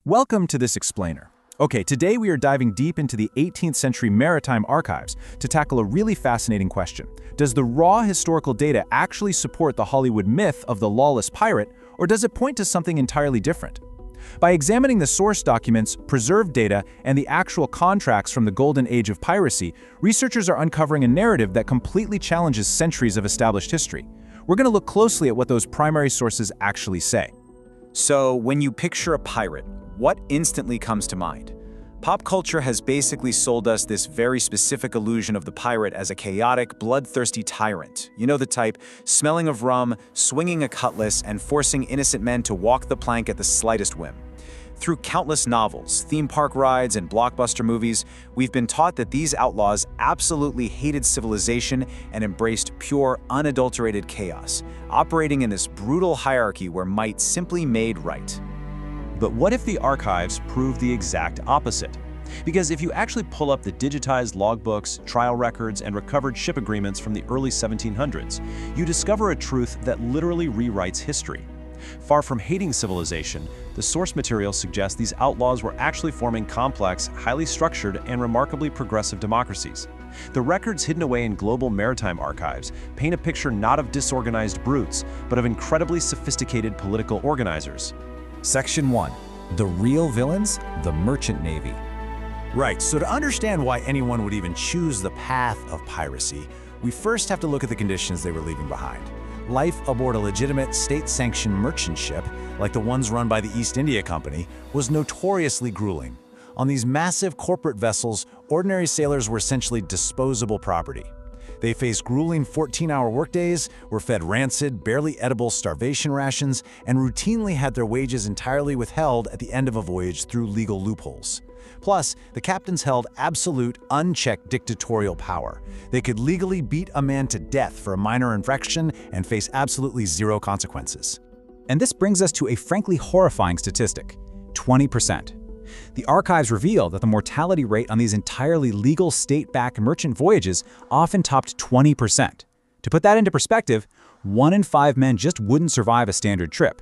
Welcome to this explainer. Okay, today we are diving deep into the 18th century maritime archives to tackle a really fascinating question. Does the raw historical data actually support the Hollywood myth of the lawless pirate, or does it point to something entirely different? By examining the source documents, preserved data, and the actual contracts from the Golden Age of Piracy, researchers are uncovering a narrative that completely challenges centuries of established history. We're going to look closely at what those primary sources actually say. So, when you picture a pirate, what instantly comes to mind? Pop culture has basically sold us this very specific illusion of the pirate as a chaotic, bloodthirsty tyrant. You know the type, smelling of rum, swinging a cutlass, and forcing innocent men to walk the plank at the slightest whim. Through countless novels, theme park rides, and blockbuster movies, we've been taught that these outlaws absolutely hated civilization and embraced pure, unadulterated chaos, operating in this brutal hierarchy where might simply made right. But what if the archives prove the exact opposite? Because if you actually pull up the digitized logbooks, trial records, and recovered ship agreements from the early 1700s, you discover a truth that literally rewrites history. Far from hating civilization, the source material suggests these outlaws were actually forming complex, highly structured, and remarkably progressive democracies. The records hidden away in global maritime archives paint a picture not of disorganized brutes, but of incredibly sophisticated political organizers. Section 1. The real villains, the merchant navy. Right, so to understand why anyone would even choose the path of piracy, we first have to look at the conditions they were leaving behind. Life aboard a legitimate state-sanctioned merchant ship, like the ones run by the East India Company, was notoriously grueling. On these massive corporate vessels, ordinary sailors were essentially disposable property. They faced grueling 14-hour workdays, were fed rancid, barely edible starvation rations, and routinely had their wages entirely withheld at the end of a voyage through legal loopholes. Plus, the captains held absolute, unchecked dictatorial power. They could legally beat a man to death for a minor infraction and face absolutely zero consequences. And this brings us to a frankly horrifying statistic: 20%. The archives reveal that the mortality rate on these entirely legal state-backed merchant voyages often topped 20%. To put that into perspective, 1 in 5 men just wouldn't survive a standard trip.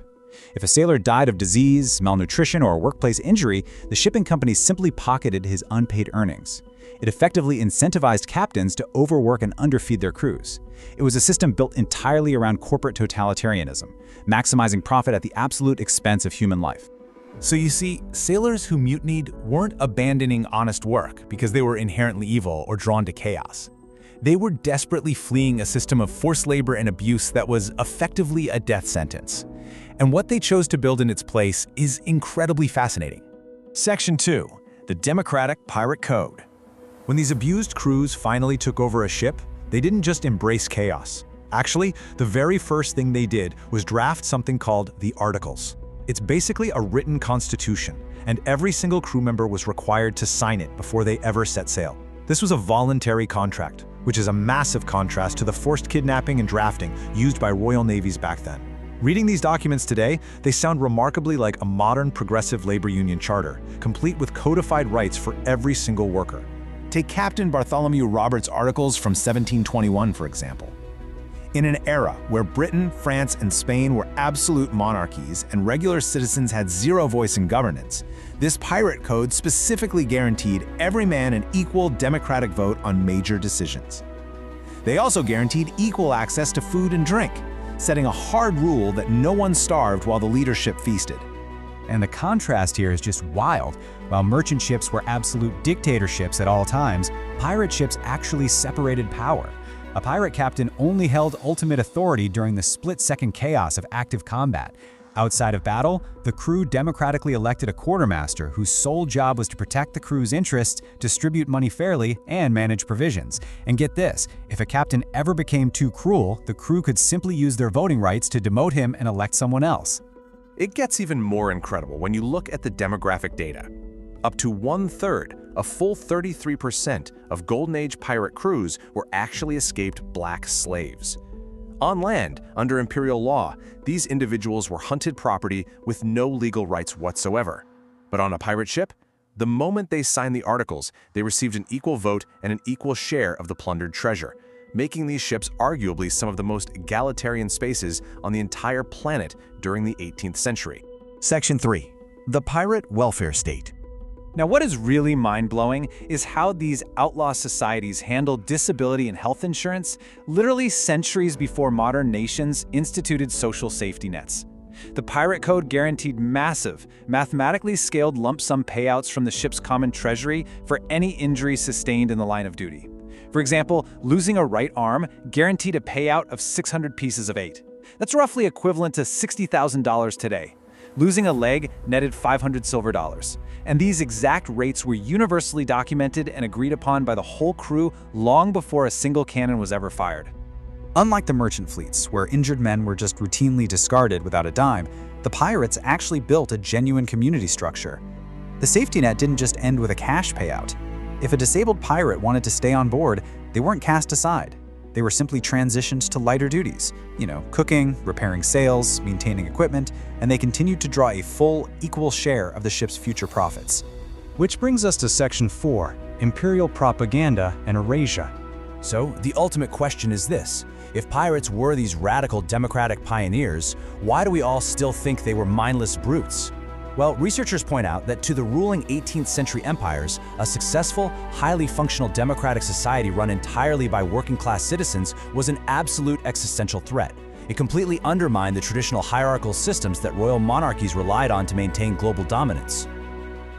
If a sailor died of disease, malnutrition, or a workplace injury, the shipping company simply pocketed his unpaid earnings. It effectively incentivized captains to overwork and underfeed their crews. It was a system built entirely around corporate totalitarianism, maximizing profit at the absolute expense of human life. So you see, sailors who mutinied weren't abandoning honest work because they were inherently evil or drawn to chaos. They were desperately fleeing a system of forced labor and abuse that was effectively a death sentence. And what they chose to build in its place is incredibly fascinating. Section 2. The Democratic Pirate Code. When these abused crews finally took over a ship, they didn't just embrace chaos. Actually, the very first thing they did was draft something called the Articles. It's basically a written constitution, and every single crew member was required to sign it before they ever set sail. This was a voluntary contract, which is a massive contrast to the forced kidnapping and drafting used by Royal Navies back then. Reading these documents today, they sound remarkably like a modern progressive labor union charter, complete with codified rights for every single worker. Take Captain Bartholomew Roberts' Articles from 1721, for example. In an era where Britain, France, and Spain were absolute monarchies and regular citizens had zero voice in governance, this pirate code specifically guaranteed every man an equal democratic vote on major decisions. They also guaranteed equal access to food and drink, setting a hard rule that no one starved while the leadership feasted. And the contrast here is just wild. While merchant ships were absolute dictatorships at all times, pirate ships actually separated power. A pirate captain only held ultimate authority during the split-second chaos of active combat. Outside of battle, the crew democratically elected a quartermaster whose sole job was to protect the crew's interests, distribute money fairly, and manage provisions. And get this, if a captain ever became too cruel, the crew could simply use their voting rights to demote him and elect someone else. It gets even more incredible when you look at the demographic data. Up to 1/3, a full 33% of Golden Age pirate crews were actually escaped black slaves. On land, under imperial law, these individuals were hunted property with no legal rights whatsoever. But on a pirate ship, the moment they signed the Articles, they received an equal vote and an equal share of the plundered treasure, making these ships arguably some of the most egalitarian spaces on the entire planet during the 18th century. Section 3. The pirate welfare state. Now, what is really mind-blowing is how these outlaw societies handled disability and health insurance literally centuries before modern nations instituted social safety nets. The Pirate Code guaranteed massive, mathematically scaled lump sum payouts from the ship's common treasury for any injury sustained in the line of duty. For example, losing a right arm guaranteed a payout of 600 pieces of 8. That's roughly equivalent to $60,000 today. Losing a leg netted 500 silver dollars. And these exact rates were universally documented and agreed upon by the whole crew long before a single cannon was ever fired. Unlike the merchant fleets, where injured men were just routinely discarded without a dime, the pirates actually built a genuine community structure. The safety net didn't just end with a cash payout. If a disabled pirate wanted to stay on board, they weren't cast aside. They were simply transitioned to lighter duties, cooking, repairing sails, maintaining equipment, and they continued to draw a full, equal share of the ship's future profits. Which brings us to Section 4, Imperial Propaganda and Erasure. So, the ultimate question is this. If pirates were these radical democratic pioneers, why do we all still think they were mindless brutes? Well, researchers point out that to the ruling 18th century empires, a successful, highly functional democratic society run entirely by working-class citizens was an absolute existential threat. It completely undermined the traditional hierarchical systems that royal monarchies relied on to maintain global dominance.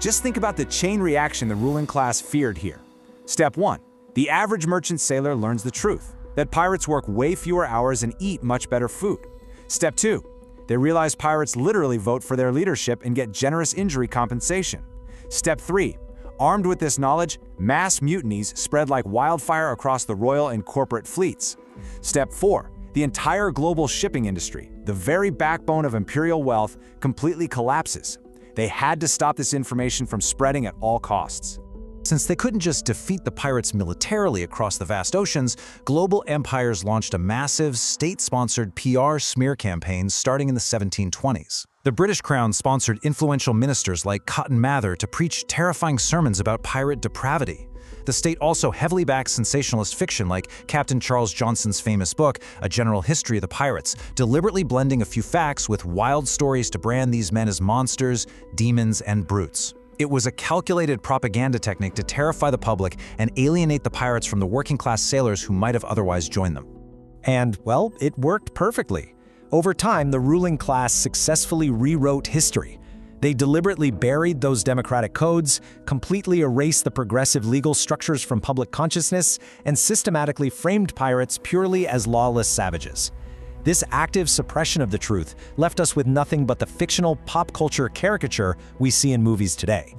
Just think about the chain reaction the ruling class feared here. Step 1. The average merchant sailor learns the truth, that pirates work way fewer hours and eat much better food. Step 2. They realize pirates literally vote for their leadership and get generous injury compensation. Step 3. Armed with this knowledge, mass mutinies spread like wildfire across the royal and corporate fleets. Step 4. The entire global shipping industry, the very backbone of imperial wealth, completely collapses. They had to stop this information from spreading at all costs. Since they couldn't just defeat the pirates militarily across the vast oceans, global empires launched a massive, state-sponsored PR smear campaign starting in the 1720s. The British Crown sponsored influential ministers like Cotton Mather to preach terrifying sermons about pirate depravity. The state also heavily backed sensationalist fiction like Captain Charles Johnson's famous book, A General History of the Pirates, deliberately blending a few facts with wild stories to brand these men as monsters, demons, and brutes. It was a calculated propaganda technique to terrify the public and alienate the pirates from the working-class sailors who might have otherwise joined them. And, well, it worked perfectly. Over time, the ruling class successfully rewrote history. They deliberately buried those democratic codes, completely erased the progressive legal structures from public consciousness, and systematically framed pirates purely as lawless savages. This active suppression of the truth left us with nothing but the fictional pop culture caricature we see in movies today.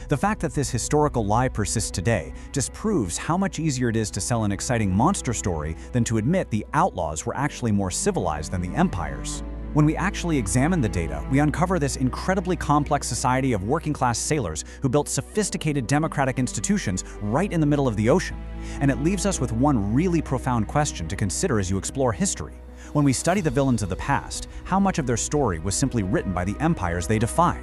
The fact that this historical lie persists today just proves how much easier it is to sell an exciting monster story than to admit the outlaws were actually more civilized than the empires. When we actually examine the data, we uncover this incredibly complex society of working-class sailors who built sophisticated democratic institutions right in the middle of the ocean. And it leaves us with one really profound question to consider as you explore history. When we study the villains of the past, how much of their story was simply written by the empires they defied?